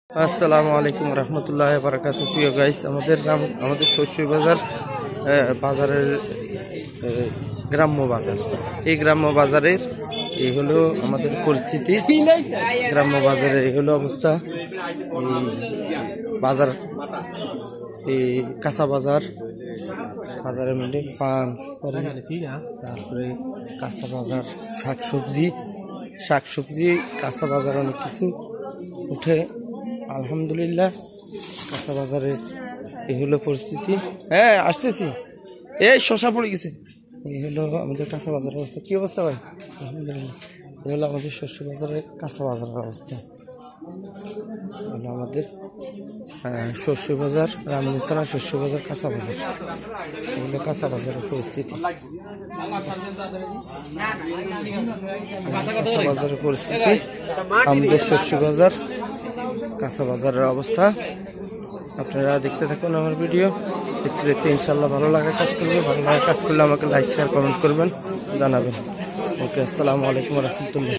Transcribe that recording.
আসসালামু আলাইকুম রহমতুল্লাহ বারাকাতুহু। প্রিয় গাইস, আমাদের শস্য বাজার বাজারের গ্রাম্য বাজার। এই গ্রাম্য বাজারের এই হলো আমাদের পরিস্থিতি। গ্রাম্য বাজারে এই হলো অবস্থা। এই বাজার, এই কাঁচা বাজার, বাজারের মধ্যে পান, তারপরে কাঁচা বাজার, শাকসবজি কাঁচা বাজার অনেক কিছু উঠে। আলহামদুলিল্লাহ, কাঁচা বাজারে এই হলো পরিস্থিতি। হ্যাঁ, আসতেছি। এই শশা পড়ে গেছে। এই হলো আমাদের কাঁচা বাজারের অবস্থা। কি অবস্থা ভাই? আলহামদুলিল্লাহ, এই হলো আমাদের শস্য বাজারের কাঁচা বাজারের অবস্থা। হলো আমাদের শস্য বাজার, রামগঞ্জ শস্য বাজার, কাঁচা বাজার। এগুলো কাঁচা বাজারের পরিস্থিতি। কাঁচা বাজারের পরিস্থিতি, আমাদের শস্য বাজার, কাঁচা বাজারের অবস্থা। আপনারা দেখতে থাকুন আমার ভিডিও। দেখতে দেখতে ইনশাল্লাহ ভালো লাগা কাজ করবে। ভালো লাগা কাজ করলে আমাকে লাইক, শেয়ার, কমেন্ট করবেন, জানাবেন। ওকে, আসসালামু আলাইকুম রহমতুল্লাহ।